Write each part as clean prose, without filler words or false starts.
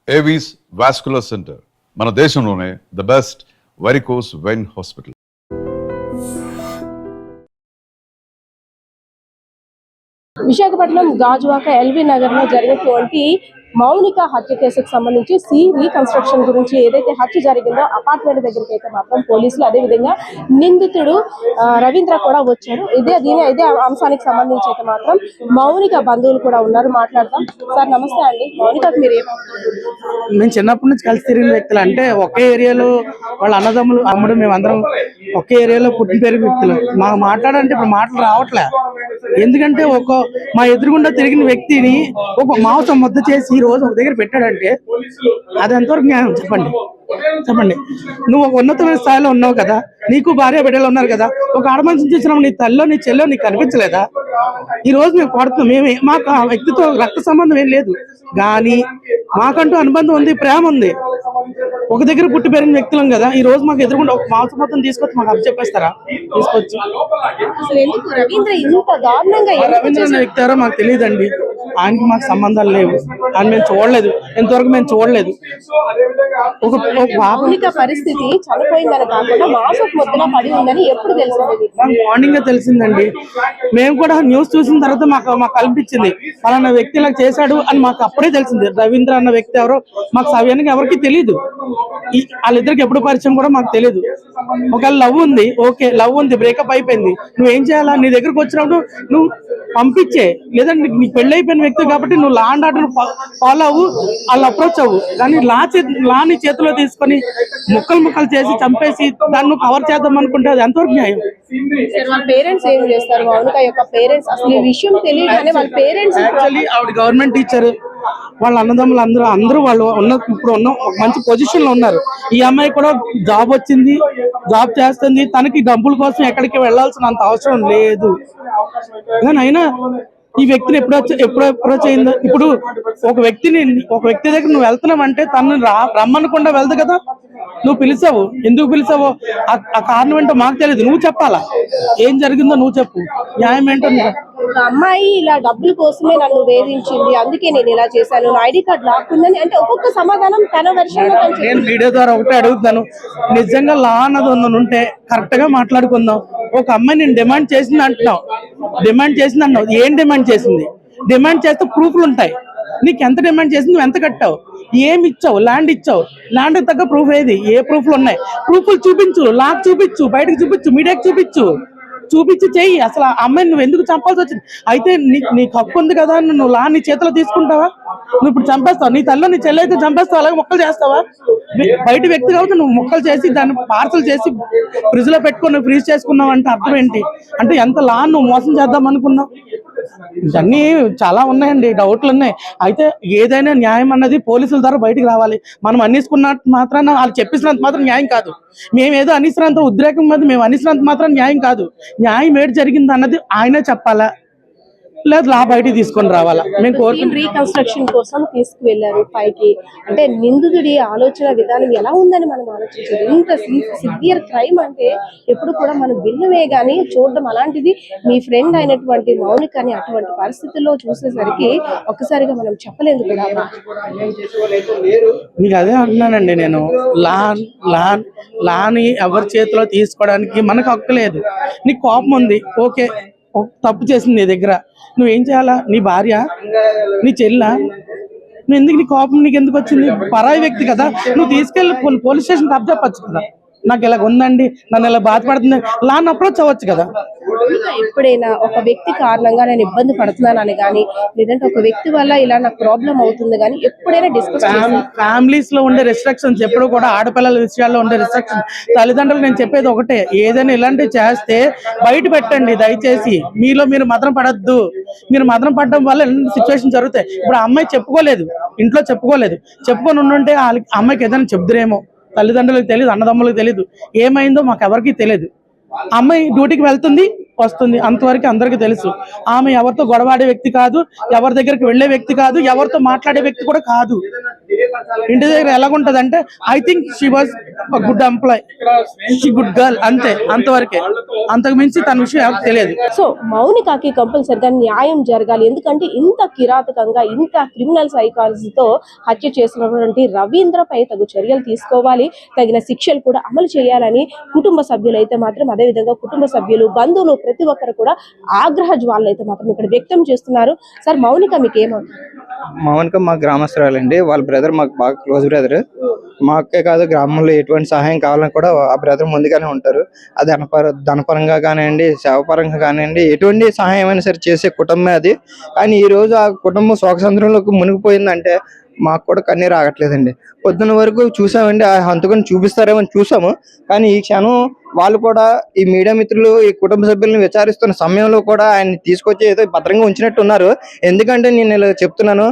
Avis vascular centre మన దేశంలోనే the best varicose vein hospital. Visakhapatnam Gajuwaka LB Nagar లో జరిగినటువంటి మౌనిక హత్య కేసుకు సంబంధించి రీకన్స్ట్రక్షన్ గురించి ఏదైతే హత్య జరిగిందో అపార్ట్మెంట్ దగ్గరికి అయితే మాత్రం పోలీసులు, అదే విధంగా నిందితుడు రవీంద్ర కూడా వచ్చారు. ఇదే అంశానికి సంబంధించి అయితే మాత్రం మౌనిక బంధువులు కూడా ఉన్నారు, మాట్లాడతాం. సార్ నమస్తే అండి. మౌనికకు మీరు మేము చిన్నప్పటి నుంచి కలిసి తిరిగిన వ్యక్తులు, అంటే ఒకే ఏరియాలో వాళ్ళ అన్నదమ్ములు అమ్ముడు మేమందరం ఒకే ఏరియాలో పుట్టిన పెరిగిన వ్యక్తులు. మాకు మాట్లాడాలంటే ఇప్పుడు మాటలు రావట్లే. ఎందుకంటే మా ఎదురుగుండా తిరిగిన వ్యక్తిని ఒక మాంసం ముద్ద చేసి ఈ రోజు ఒక దగ్గర పెట్టాడంటే అది ఎంతవరకు న్యాయం? చెప్పండి. నువ్వు ఒక ఉన్నతమైన స్థాయిలో ఉన్నావు కదా, నీకు భార్య బిడ్డలు ఉన్నారు కదా, ఒక ఆడమనిషిని చూసినాము, నీ తల్లో నీ చెల్లో నీకు కనిపించలేదా? ఈ రోజు మేము కొడుతున్నాం. మాకు ఆ వ్యక్తితో రక్త సంబంధం ఏం లేదు, కానీ మాకంటూ అనుబంధం ఉంది, ప్రేమ ఉంది. ఒక దగ్గర పుట్టి పెరిగిన వ్యక్తులం కదా, ఈ రోజు మాకు ఎదురుకుండా ఒక మాంసం మొత్తం తీసుకొచ్చి మాకు అప్పచెప్పేస్తారా? తీసుకొచ్చి రవీంద్ర అనే వ్యక్తి ఎవరో మాకు తెలియదండి. ఆయనకి మాకు సంబంధాలు లేవు, ఆయన మేము చూడలేదు, ఎంతవరకు మేము చూడలేదు. పరిస్థితి చనిపోయిందని కాకుండా ఎప్పుడు తెలిసింది? మార్నింగ్ తెలిసిందండి. మేము కూడా న్యూస్ చూసిన తర్వాత మాకు అనిపించింది పలానా వ్యక్తి ఇలా చేశాడు అని మాకు అప్పుడే తెలిసింది. రవీంద్ర అన్న వ్యక్తి ఎవరో మాకు సవ్యానికి ఎవరికి తెలియదు. వాళ్ళిద్దరికి ఎప్పుడు పరిచయం కూడా మాకు తెలియదు. ఒకవేళ లవ్ ఉంది, ఓకే, లవ్ ఉంది, బ్రేకప్ అయిపోయింది, నువ్వేం చేయాలా? నీ దగ్గరకు వచ్చినప్పుడు నువ్వు పంపించే, లేదంటే నీకు పెళ్లి అయిపోయిన వ్యక్తి కాబట్టి నువ్వు లా అండ్ ఆర్డర్ ఫాలో అవ్వు, వాళ్ళు అప్రోచ్ అవ్వు. కానీ లాని చేతిలో తీసుకొని ముక్కలు చేసి చంపేసి దాన్ని కవర్ చేద్దాం అనుకుంటే అది ఎంతవరకు న్యాయం? పేరెంట్స్ ఏం చేస్తారు? మౌనిక యొక్క పేరెంట్స్ అసలు ఈ విషయం తెలియదు. వాళ్ళ పేరెంట్స్ ఆవిడ గవర్నమెంట్ టీచర్, వాళ్ళ అన్నదమ్ములు అందరూ వాళ్ళు ఇప్పుడు ఒక మంచి పొజిషన్ లో ఉన్నారు. ఈ అమ్మాయి కూడా జాబ్ వచ్చింది, జాబ్ చేస్తుంది, తనకి డబ్బుల కోసం ఎక్కడికి వెళ్లాల్సిన అంత అవసరం లేదు. కానీ అయినా ఈ వ్యక్తిని ఎప్పుడు అప్రోచ్ అయిందో, ఇప్పుడు ఒక వ్యక్తి దగ్గర నువ్వు వెళ్తున్నావు అంటే తను రమ్మనకుండా వెళ్దు కదా. నువ్వు పిలిచావు, ఎందుకు పిలిచావో ఆ కారణం ఏంటో మాకు తెలియదు, నువ్వు చెప్పాలా? ఏం జరిగిందో నువ్వు చెప్పు, న్యాయం ఏంటో. అమ్మాయి ఇలా డబ్బుల కోసమే నన్ను వేధించింది, అందుకే నేను ఇలా చేశాను, నా ఐడి కార్డు లాక్కుందని అంటే ఒక్కొక్క సమాధానం తన వెర్షన్. నేను వీడియో ద్వారా ఒకటే అడుగుతాను, నిజంగా లా అన్నది ఉంటే కరెక్ట్ గా మాట్లాడుకుందాం. ఒక అమ్మాయి నేను డిమాండ్ చేసింది అంటున్నావు, ఏం డిమాండ్ చేసింది? డిమాండ్ చేస్తే ప్రూఫ్లు ఉంటాయి. నీకు ఎంత డిమాండ్ చేసింది, నువ్వు ఎంత కట్టావు, ఏమి ఇచ్చావు? ల్యాండ్ ఇచ్చావు, ల్యాండ్ తగ్గ ప్రూఫ్ ఏది? ఏ ప్రూఫ్లు ఉన్నాయి? ప్రూఫ్లు చూపించు, లాక్ చూపించు, బయటకు చూపించు, మీడియాకి చూపించి చెయ్యి. అసలు ఆ అమ్మాయిని నువ్వు ఎందుకు చంపాల్సి వచ్చింది? అయితే నీకు హక్కు ఉంది కదా, నువ్వు లా నీ చేతిలో తీసుకుంటావా? నువ్వు ఇప్పుడు చంపేస్తావు, నీ తల్లి నీ చెల్లి అయితే చంపేస్తావు, అలాగే మొక్కలు చేస్తావా? బయట వ్యక్తి కాబట్టి నువ్వు మొక్కలు చేసి దాన్ని పార్సల్ చేసి ఫ్రిడ్జ్ లో పెట్టుకొని ఫ్రీజ్ చేసుకున్నావు అంటే అర్థం ఏంటి? అంటే ఎంత లా నువ్వు మోసం చేద్దాం అనుకున్నావు? ఇవన్నీ చాలా ఉన్నాయండి, డౌట్లు ఉన్నాయి. అయితే ఏదైనా న్యాయం అన్నది పోలీసుల ద్వారా బయటికి రావాలి. మనం అన్నిసుకున్నట్టు మాత్రాన వాళ్ళు చెప్పేసినంత మాత్రం న్యాయం కాదు. మేమేదో అనిసినంత ఉద్రేకం మీద మేము అనిసినంత మాత్రం న్యాయం కాదు. న్యాయం ఏడు జరిగింది అన్నది ఆయనే చెప్పాలా, లేదు లా బయటికి తీసుకొని రావాలా? మేము కోరుకుని రీకన్స్ట్రక్షన్ కోసం తీసుకువెళ్లారు పైకి. అంటే నిందితుడి ఆలోచన విధానం ఎలా ఉందని మనం ఆలోచించాలి. ఇంత సివియర్ క్రైమ్ అంటే ఎప్పుడు కూడా మనం విన్నవే గానీ చూడడం, అలాంటిది మీ ఫ్రెండ్ అయినటువంటి మౌనికని అటువంటి పరిస్థితుల్లో చూసేసరికి ఒక్కసారిగా మనం చెప్పలేదు కూడా. మీకు అదే అంటున్నానండి నేను, లాని ఎవరి చేతిలో తీసుకోవడానికి మనకు హక్కు లేదు. నీకు కోపం ఉంది, ఓకే, తప్పు చేసింది నీ దగ్గర, నువ్వేం చేయాలా? నీ భార్య, నీ చెల్ల, నువ్వు ఎందుకు, నీ కోపం నీకు ఎందుకు వచ్చింది? పరాయి వ్యక్తి కదా, నువ్వు తీసుకెళ్ళి పోలీస్ స్టేషన్ అప్ చెప్పచ్చు కదా, నాకు ఇలా ఉందండి, నన్ను ఇలా బాధపడుతుంది, లాన్ అప్రోచ్ అవ్వచ్చు కదా. ఎప్పుడైనా ఒక వ్యక్తి కారణంగా నేను ఇబ్బంది పడుతున్నానని కానీ, లేదంటే ఒక వ్యక్తి వల్ల ఇలా నాకు ప్రాబ్లం అవుతుంది కానీ ఎప్పుడైనా డిస్కస్ ఫ్యామిలీస్ లో ఉండే రెస్ట్రిక్షన్స్ ఎప్పుడు కూడా ఆడపిల్లల విషయాల్లో ఉండే రెస్ట్రిక్షన్స్, తల్లిదండ్రులు నేను చెప్పేది ఒకటే, ఏదైనా ఇలాంటివి చేస్తే బయట పెట్టండి దయచేసి. మీరు మదనం పడద్దు. మీరు మదనం పడడం వల్ల ఎలాంటి సిచ్యువేషన్ జరుగుతాయి. ఇప్పుడు ఆ అమ్మాయి చెప్పుకోలేదు, ఇంట్లో చెప్పుకొని ఉండుంటే అమ్మాయికి ఏదైనా చెప్దురేమో. తల్లిదండ్రులకు తెలియదు, అన్నదమ్ములకు తెలియదు, ఏమైందో మాకు ఎవరికి తెలియదు. అమ్మాయి డ్యూటీకి వెళ్తుంది, వస్తుంది, అంతవరకు అందరికీ తెలుసు. ఆమె ఎవరితో గొడవాడే వ్యక్తి కాదు, ఎవరి దగ్గరికి వెళ్లే వ్యక్తి కాదు, ఎవరితో మాట్లాడే వ్యక్తి కూడా కాదు. ఇంటి దగ్గర ఎలాగుంటది అంటే I think she was good employee, she good girl, అంతే, అంతవరకే. అంతకు మించి తన విషయం ఎవరికి తెలియదు. సో మౌనికకి కంపల్సరిగా న్యాయం జరగాలి. ఎందుకంటే ఇంత కిరాతకంగా, ఇంత క్రిమినల్ సైకాలజీతో హత్య చేసినటువంటి రవీంద్రపై తగు చర్యలు తీసుకోవాలి, తగిన శిక్షలు కూడా అమలు చేయాలని కుటుంబ సభ్యులు అయితే మాత్రం, అదేవిధంగా కుటుంబ సభ్యులు, బంధువులు ప్రతి ఒక్కరు కూడా ఆగ్రహ జ్వాలలు అయితే మాత్రం ఇక్కడ వ్యక్తం చేస్తున్నారు. సార్, మౌనిక మీకు ఏమవుతుంది? మౌనిక మా గ్రామస్తురాలండి. వాళ్ళ బ్రదర్ మాకు బాగా క్లోజ్ బ్రదర్. మాకే కాదు, గ్రామంలో ఎటువంటి సహాయం కావాలని కూడా ఆ బ్రదర్ ముందుగానే ఉంటారు. అది ధనపరంగా కానివ్వండి, సేవపరంగా కానివ్వండి, ఎటువంటి సహాయం అయినా సరే చేసే కుటుంబమే అది. కానీ ఈ రోజు ఆ కుటుంబం శోకసంద్రంలోకి మునిగిపోయిందంటే మాకు కూడా కన్నీరు ఆగట్లేదండి. పొద్దున్న వరకు చూసామండి, ఆ హంతకుని చూపిస్తారేమో చూసాము. కానీ ఈ క్షణం వాళ్ళు కూడా, ఈ మీడియా మిత్రులు ఈ కుటుంబ సభ్యులను విచారిస్తున్న సమయంలో కూడా ఆయన తీసుకొచ్చి ఏదో భద్రంగా ఉంచినట్టు ఉన్నారు. ఎందుకంటే నేను ఇలా చెప్తున్నాను,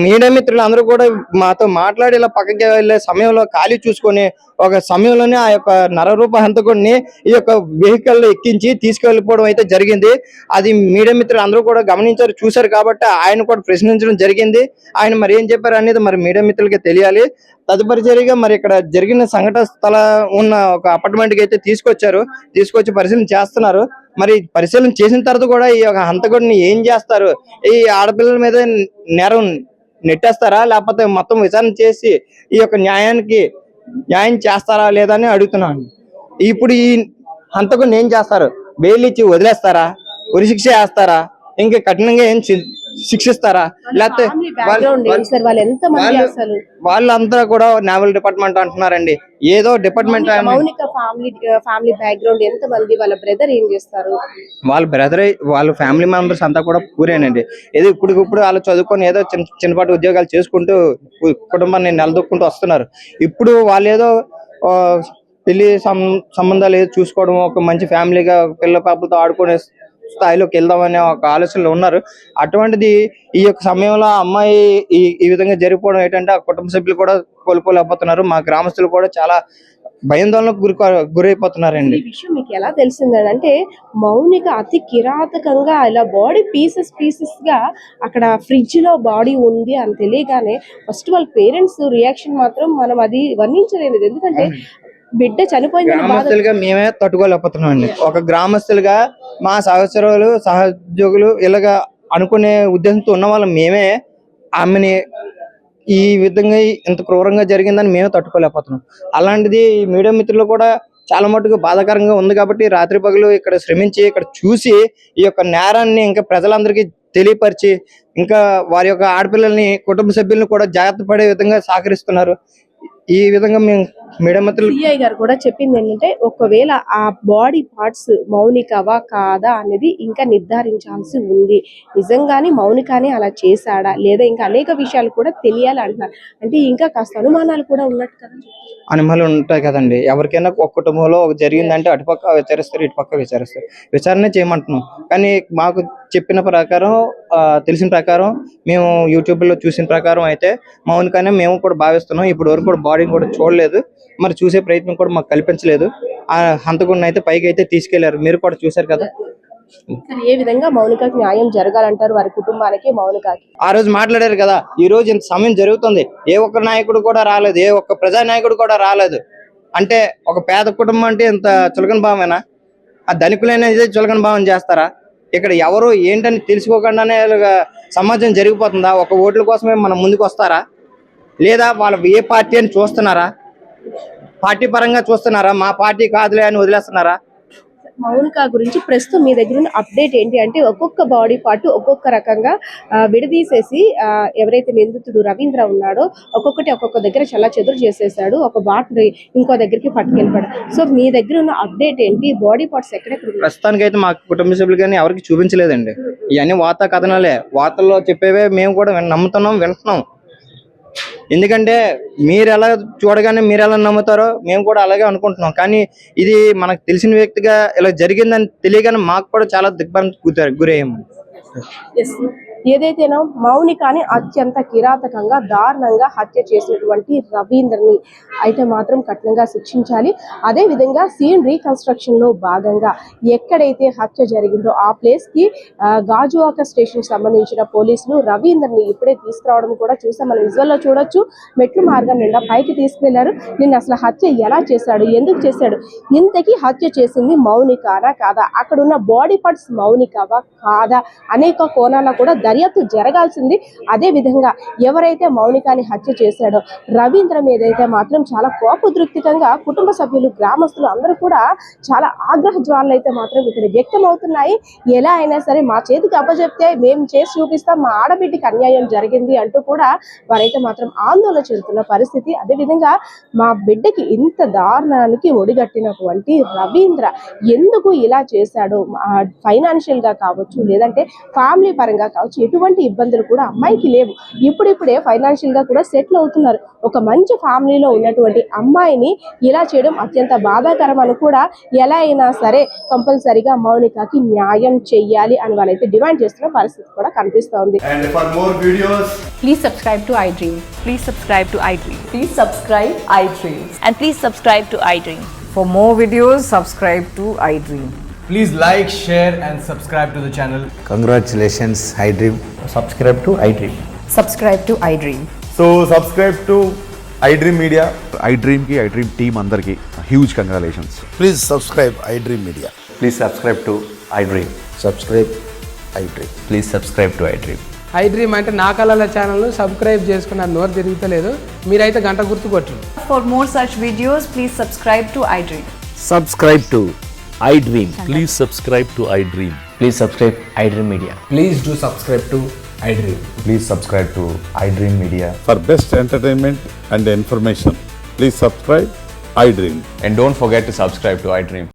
మీడియా మిత్రులు అందరూ కూడా మాతో మాట్లాడి ఇలా పక్కకి వెళ్ళే సమయంలో ఖాళీ చూసుకొని ఒక సమయంలోనే ఆ యొక్క నరరూప హంతకుడిని ఈ యొక్క వెహికల్ ఎక్కించి తీసుకెళ్లిపోవడం అయితే జరిగింది. అది మీడియా మిత్రులు అందరూ కూడా గమనించారు, చూశారు. కాబట్టి ఆయన కూడా ప్రశ్నించడం జరిగింది. ఆయన మరి ఏం చెప్పారు అనేది మరి మీడియా మిత్రులకి తెలియాలి. తదుపరి చర్యగా మరి ఇక్కడ జరిగిన సంఘటన స్థల ఉన్న ఒక అపార్ట్మెంట్ కి అయితే తీసుకొచ్చి పరిశీలన చేస్తున్నారు. మరి పరిశీలన చేసిన తర్వాత కూడా ఈ యొక్క హంతకుడిని ఏం చేస్తారు? ఈ ఆడపిల్లల మీద నేరం నెట్టేస్తారా, లేకపోతే మొత్తం విచారణ చేసి ఈ యొక్క న్యాయం చేస్తారా లేదా అని అడుగుతున్నాను. ఇప్పుడు ఈ హంతకుడిని ఏం చేస్తారు? బెయిల్ ఇచ్చి వదిలేస్తారా? ఉరిశిక్ష వేస్తారా? ఇంకా కఠినంగా ఏం శిక్షిస్తారా? లేకపోతే వాళ్ళంతా కూడా నేవల్ డిపార్ట్మెంట్ అంటున్నారండి. ఏదో డిపార్ట్మెంట్. మౌనిక ఫ్యామిలీ బ్యాక్గ్రౌండ్ ఎంత మంది? వాళ్ళ బ్రదర్ ఏం చేస్తారు? వాళ్ళ ఫ్యామిలీ మెంబర్స్ అంతా కూడా పూరేనండి. ఏదో ఇప్పుడు వాళ్ళు చదువుకొని ఏదో చిన్నపాటి ఉద్యోగాలు చేసుకుంటూ కుటుంబాన్ని నిలదొక్కుంటూ వస్తున్నారు. ఇప్పుడు వాళ్ళు ఏదో పెళ్లి సంబంధాలు ఏదో చూసుకోవడం, ఒక మంచి ఫ్యామిలీగా పిల్ల పాపలతో ఆడుకునే స్థాయిలోకి వెళ్దామనే ఒక ఆలోచనలో ఉన్నారు. అటువంటిది ఈ యొక్క సమయంలో అమ్మాయి ఈ విధంగా జరిగిపోవడం ఏంటంటే ఆ కుటుంబ సభ్యులు కూడా కోల్పోలేకపోతున్నారు. మా గ్రామస్తులు కూడా చాలా భయాందోళనకు గురైపోతున్నారండి. ఈ విషయం మీకు ఎలా తెలిసిందని అంటే, మౌనిక అతి కిరాతకంగా ఇలా బాడీ పీసెస్ గా అక్కడ ఫ్రిడ్జ్ లో బాడీ ఉంది అని తెలియగానే ఫస్ట్ వాళ్ళ పేరెంట్స్ రియాక్షన్ మాత్రం మనం అది వర్ణించలేదు. ఎందుకంటే బిడ్డ చనిపోయింది. గ్రామస్తులుగా మేమే తట్టుకోలేకపోతున్నాం అండి. ఒక గ్రామస్తులుగా మా సహోద్యోగులు ఇలాగా అనుకునే ఉద్దేశంతో ఉన్న వాళ్ళం మేమే ఆమెని ఈ విధంగా ఇంత క్రూరంగా జరిగిందని మేమే తట్టుకోలేకపోతున్నాం. అలాంటిది మీడియా మిత్రులు కూడా చాలా మటుకు బాధాకరంగా ఉంది. కాబట్టి రాత్రి పగలు ఇక్కడ శ్రమించి ఇక్కడ చూసి ఈ యొక్క నేరాన్ని ఇంకా ప్రజలందరికీ తెలియపరిచి ఇంకా వారి యొక్క ఆడపిల్లల్ని, కుటుంబ సభ్యులను కూడా జాగ్రత్త పడే విధంగా సహకరిస్తున్నారు. ఈ విధంగా మేము మీడియా మిత్రులు సిఐ గారు కూడా చెప్పింది ఏంటంటే, ఒకవేళ ఆ బాడీ పార్ట్స్ మౌనికవా కాదా అనేది ఇంకా నిర్ధారించాల్సి ఉంది. నిజంగానే మౌనికానే అలా చేశాడా లేదా ఇంకా అనేక విషయాలు కూడా తెలియాలి అంటున్నారు. అంటే ఇంకా కాస్త అనుమానాలు కూడా ఉన్నట్టు కదా. అనుమానాలు ఉంటాయి కదండి. ఎవరికైనా ఒక కుటుంబంలో ఒక జరిగిందంటే అటుపక్క విచారిస్తారు, ఇటుపక్క విచారిస్తారు. విచారణ చేయమంటున్నాం. కానీ మాకు చెప్పిన ప్రకారం, తెలిసిన ప్రకారం, మేము యూట్యూబ్లో చూసిన ప్రకారం అయితే మౌనికనే మేము కూడా భావిస్తున్నాం. ఇప్పుడు వరకు కూడా బాడీని కూడా చూడలేదు, మరి చూసే ప్రయత్నం కూడా మాకు కల్పించలేదు. ఆ హంతకుడిని అయితే పైకి అయితే తీసుకెళ్లారు, మీరు కూడా చూశారు కదా. ఏ విధంగా మౌనికకి న్యాయం జరగాలంటారు వారి కుటుంబానికి, మౌనికకి? ఆ రోజు మాట్లాడారు కదా, ఈ రోజు ఇంత సమయం జరుగుతుంది, ఏ ఒక్క నాయకుడు కూడా రాలేదు, ఏ ఒక్క ప్రజా నాయకుడు కూడా రాలేదు. అంటే ఒక పేద కుటుంబం అంటే ఇంత చులకన భావమేనా? ఆ ధనికులైన చులకన భావం చేస్తారా? ఇక్కడ ఎవరు ఏంటని తెలుసుకోకుండానే సమాజం జరిగిపోతుందా? ఒక ఓట్ల కోసమే మనం ముందుకు వస్తారా? లేదా వాళ్ళ ఏ పార్టీ అని చూస్తున్నారా? పార్టీ పరంగా చూస్తున్నారా? మా పార్టీ కాదులే అని వదిలేస్తున్నారా? మౌనిక గురించి ప్రస్తుతం మీ దగ్గర ఉన్న అప్డేట్ ఏంటి అంటే, ఒక్కొక్క బాడీ పార్ట్ ఒక్కొక్క రకంగా విడదీసేసి ఎవరైతే నిందితుడు రవీంద్ర ఉన్నాడో ఒక్కొక్క దగ్గర చాలా చెదురు చేసేసాడు. ఒక బాట్ని ఇంకో దగ్గరికి పట్టుకెళ్ళిపోయాడు. సో మీ దగ్గర ఉన్న అప్డేట్ ఏంటి? బాడీ పార్ట్స్ ఎక్కడెక్కడ? ప్రస్తుతానికి అయితే మా కుటుంబ సభ్యులు కానీ ఎవరికి చూపించలేదండి. ఇవన్నీ వార్తా కథనాలే, వార్తల్లో చెప్పేవే మేము కూడా నమ్ముతున్నాం, వింటున్నాం. ఎందుకంటే మీరు ఎలా చూడగానే మీరు ఎలా నమ్ముతారో మేము కూడా అలాగే అనుకుంటున్నాం. కానీ ఇది మనకు తెలిసిన వ్యక్తిగా ఇలా జరిగిందని తెలియగానే మాకు కూడా చాలా దిగ్భ్రాంతికి గురయ్యాము. ఏదైతేనో మౌనికాని అత్యంత కిరాతకంగా దారుణంగా హత్య చేసినటువంటి రవీంద్రని అయితే మాత్రం కఠినంగా శిక్షించాలి. అదే విధంగా సీన్ రీకన్స్ట్రక్షన్ లో భాగంగా ఎక్కడైతే హత్య జరిగిందో ఆ ప్లేస్ కి గాజువాక స్టేషన్ సంబంధించిన పోలీసులు రవీంద్రని ఇప్పుడే తీసుకురావడం కూడా చూసాం. మనం విజువల్ లో చూడొచ్చు. మెట్లు మార్గం నిండా పైకి తీసుకెళ్లారు. నిన్న అసలు హత్య ఎలా చేశాడు, ఎందుకు చేశాడు, ఇంతకీ హత్య చేసింది మౌనికానా కాదా, అక్కడ ఉన్న బాడీ పార్ట్స్ మౌనికావా కాదా, అనేక కోణాల్లో కూడా దర్యాప్తు జరగాల్సింది. అదే విధంగా ఎవరైతే మౌనికాని హత్య చేశాడో రవీంద్ర మీదైతే మాత్రం చాలా కోపోద్రిక్తంగా కుటుంబ సభ్యులు, గ్రామస్తులు అందరూ కూడా చాలా ఆగ్రహ జ్వాలలు అయితే మాత్రం ఇక్కడ వ్యక్తం అవుతున్నాయి. ఎలా అయినా సరే మా చేతికి అప్పచెప్తే మేము చేసి చూపిస్తాం, మా ఆడబిడ్డకి అన్యాయం జరిగింది అంటూ కూడా వారైతే మాత్రం ఆందోళన చెందుతున్న పరిస్థితి. అదేవిధంగా మా బిడ్డకి ఇంత దారుణానికి ఒడిగట్టినటువంటి రవీంద్ర ఎందుకు ఇలా చేశాడు, ఫైనాన్షియల్ గా కావచ్చు లేదంటే ఫ్యామిలీ పరంగా కావచ్చు ఎటువంటి ఇబ్బందులు కూడా అమ్మాయికి లేవు. ఇప్పుడిప్పుడే ఫైనాన్షియల్ గా కూడా సెటిల్ అవుతున్నారు. ఒక మంచి ఫ్యామిలీలో ఉన్నటువంటి అమ్మాయిని ఇలా చేయడం అత్యంత బాధాకరం అని కూడా ఎలా అయినా సరే కంపల్సరీగా మౌనికకి న్యాయం చెయ్యాలి అని వాళ్ళైతే డిమాండ్ చేస్తున్న పరిస్థితి కూడా కనిపిస్తోంది. And for more videos, Please subscribe to iDream. Please subscribe to iDream. Please subscribe iDream. And please subscribe to iDream. For more videos, subscribe to iDream. please like, share, and subscribe to the channel. Congratulations, iDream. Subscribe to iDream. Subscribe to iDream. So subscribe to iDream Media. iDream की iDream team अंदर की huge congratulations. Please subscribe iDream Media. Please subscribe to iDream. Subscribe iDream. Please subscribe to iDream. iDream అంటే నా కళల channel subscribe చేసుకున్న నోరు తిరుగుతలేదు. మీరైతే గంట గుర్తు కొట్టండి. For more such videos, please subscribe to iDream. Subscribe to iDream. Please subscribe to iDream. Please subscribe iDream Media. Please do subscribe to iDream. Please subscribe to iDream Media. For best entertainment and information, please subscribe iDream. And don't forget to subscribe to iDream.